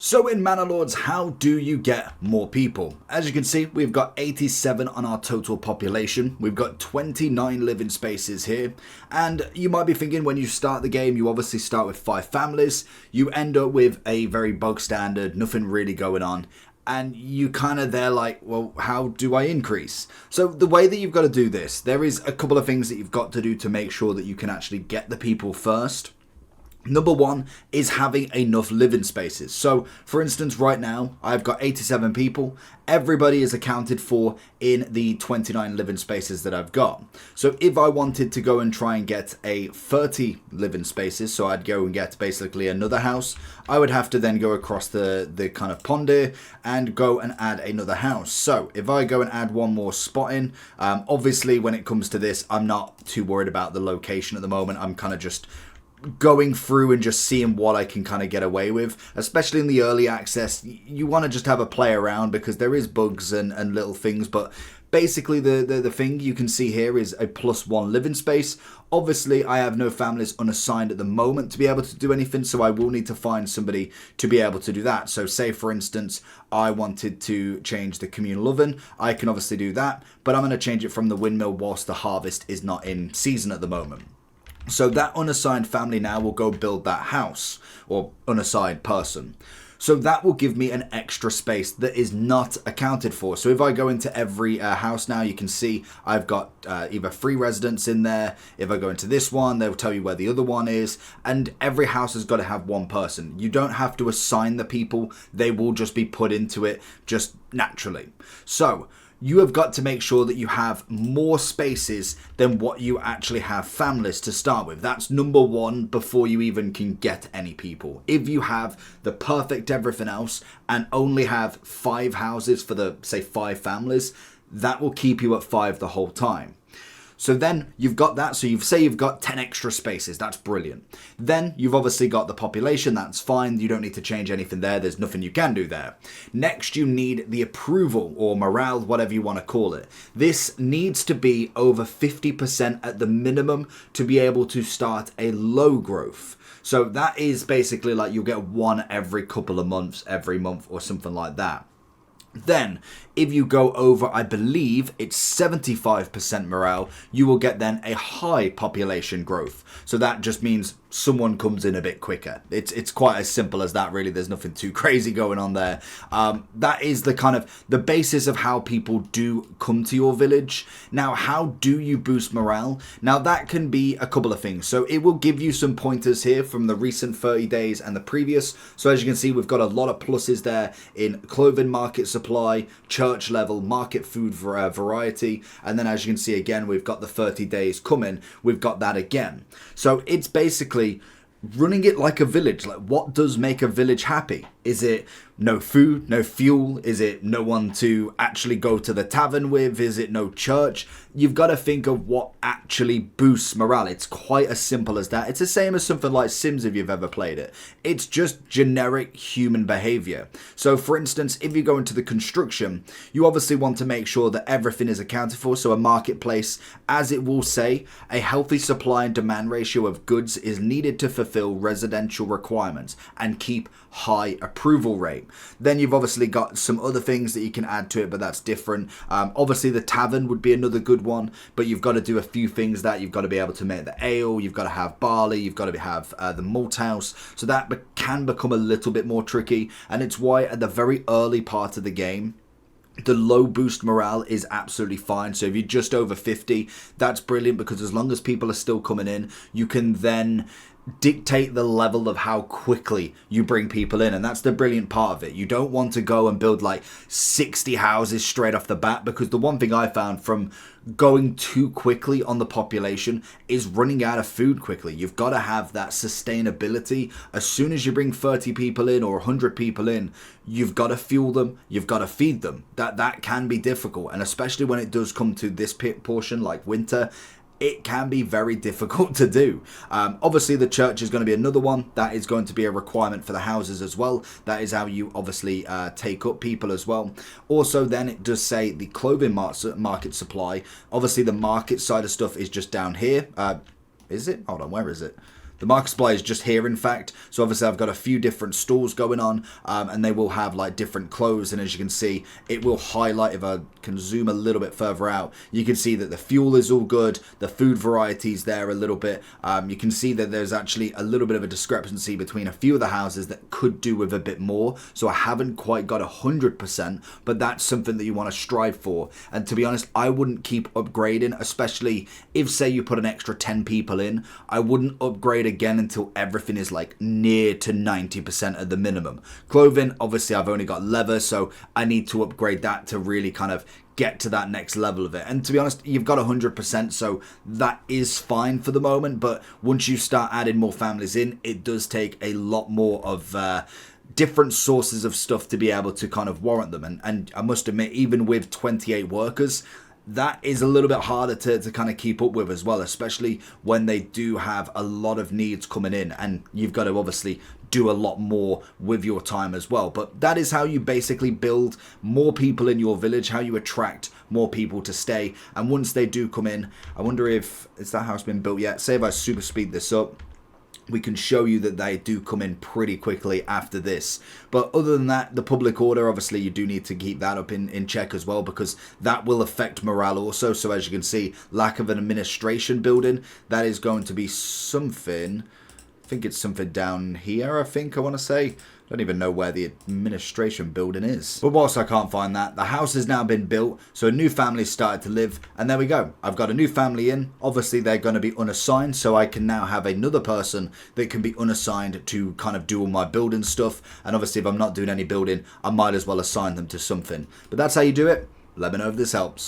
So in Manor Lords, how do you get more people? As you can see, we've got 87 on our total population. We've got 29 living spaces here. And you might be thinking when you start the game, you obviously start with 5 families. You end up with a very bog standard, nothing really going on. And you kind of there like, well, how do I increase? So the way that you've got to do this, there is a couple of things that you've got to do to make sure that you can actually get the people first. Number one is having enough living spaces. So, for instance, right now, I've got 87 people. Everybody is accounted for in the 29 living spaces that I've got. So, if I wanted to go and try and get a 30 living spaces, so I'd go and get basically another house, I would have to then go across the kind of pond here and go and add another house. So, if I go and add one more spot in, obviously, when it comes to this, I'm not too worried about the location at the moment. I'm kind of just going through and just seeing what I can kind of get away with, especially in the early access. You want to just have a play around because there is bugs and little things, but basically the thing you can see here is a +1 living space. Obviously, I have no families unassigned at the moment to be able to do anything, so I will need to find somebody to be able to do that. So say, for instance, I wanted to change the communal oven. I can obviously do that, but I'm going to change it from the windmill whilst the harvest is not in season at the moment. So that unassigned family now will go build that house, or unassigned person. So that will give me an extra space that is not accounted for. So if I go into every house now, you can see I've got either 3 residents in there. If I go into this one, they'll tell you where the other one is. And every house has got to have one person. You don't have to assign the people. They will just be put into it just naturally. So you have got to make sure that you have more spaces than what you actually have families to start with. That's number one before you even can get any people. If you have the perfect everything else and only have 5 houses for the, say, 5 families, that will keep you at 5 the whole time. So then you've got that. So you've got 10 extra spaces. That's brilliant. Then you've obviously got the population. That's fine. You don't need to change anything there. There's nothing you can do there. Next, you need the approval or morale, whatever you want to call it. This needs to be over 50% at the minimum to be able to start a low growth. So that is basically like you'll get one every couple of months, every month or something like that. Then, if you go over, I believe it's 75% morale, you will get then a high population growth. So that just means someone comes in a bit quicker. It's quite as simple as that, really. There's nothing too crazy going on there. That is the kind of the basis of how people do come to your village. Now, how do you boost morale? Now, that can be a couple of things. So it will give you some pointers here from the recent 30 days and the previous. So as you can see, we've got a lot of pluses there in clothing market supply, church level, market food variety. And then as you can see again, we've got the 30 days coming. We've got that again. So it's basically running it like a village. Like, what does make a village happy? Is it no food, no fuel? Is it no one to actually go to the tavern with? Is it no church? You've got to think of what actually boosts morale. It's quite as simple as that. It's the same as something like Sims if you've ever played it. It's just generic human behavior. So for instance, if you go into the construction, you obviously want to make sure that everything is accounted for. So a marketplace, as it will say, a healthy supply and demand ratio of goods is needed to fulfill residential requirements and keep high approval rate. Then you've obviously got some other things that you can add to it, but that's different. Obviously the tavern would be another good one, but you've got to do a few things that you've got to be able to make the ale, you've got to have barley, you've got to have the malt house. So that can become a little bit more tricky, and it's why at the very early part of the game, the low boost morale is absolutely fine. So if you're just over 50, that's brilliant, because as long as people are still coming in, you can then dictate the level of how quickly you bring people in. And that's the brilliant part of it. You don't want to go and build like 60 houses straight off the bat, because the one thing I found from going too quickly on the population is running out of food quickly. You've got to have that sustainability. As soon as you bring 30 people in or 100 people in, you've got to fuel them, you've got to feed them. That can be difficult, and especially when it does come to this portion like winter, it can be very difficult to do. Obviously, the church is going to be another one. That is going to be a requirement for the houses as well. That is how you obviously take up people as well. Also, then it does say the clothing market supply. Obviously, the market side of stuff is just down here. Is it? Hold on, where is it? The market supply is just here, in fact. So obviously I've got a few different stores going on, and they will have like different clothes. And as you can see, it will highlight, if I can zoom a little bit further out, you can see that the fuel is all good. The food varieties there a little bit. You can see that there's actually a little bit of a discrepancy between a few of the houses that could do with a bit more. So I haven't quite got 100%, but that's something that you want to strive for. And to be honest, I wouldn't keep upgrading, especially if, say, you put an extra 10 people in. I wouldn't upgrade again until everything is like near to 90% of the minimum. Clothing, obviously I've only got leather, so I need to upgrade that to really kind of get to that next level of it. And to be honest, you've got 100%, so that is fine for the moment. But once you start adding more families in, it does take a lot more of different sources of stuff to be able to kind of warrant them. And I must admit, even with 28 workers, that is a little bit harder to kind of keep up with as well, especially when they do have a lot of needs coming in, and you've got to obviously do a lot more with your time as well. But that is how you basically build more people in your village, how you attract more people to stay. And once they do come in, I wonder if, is that house been built yet? Say if I super speed this up, we can show you that they do come in pretty quickly after this. But other than that, the public order, obviously you do need to keep that up in check as well, because that will affect morale also. So as you can see, lack of an administration building, that is going to be something, I think it's something down here, I want to say. I don't even know where the administration building is. But whilst I can't find that, the house has now been built, so a new family started to live, and there we go. I've got a new family in. Obviously, they're going to be unassigned, so I can now have another person that can be unassigned to kind of do all my building stuff. And obviously, if I'm not doing any building, I might as well assign them to something. But that's how you do it. Let me know if this helps.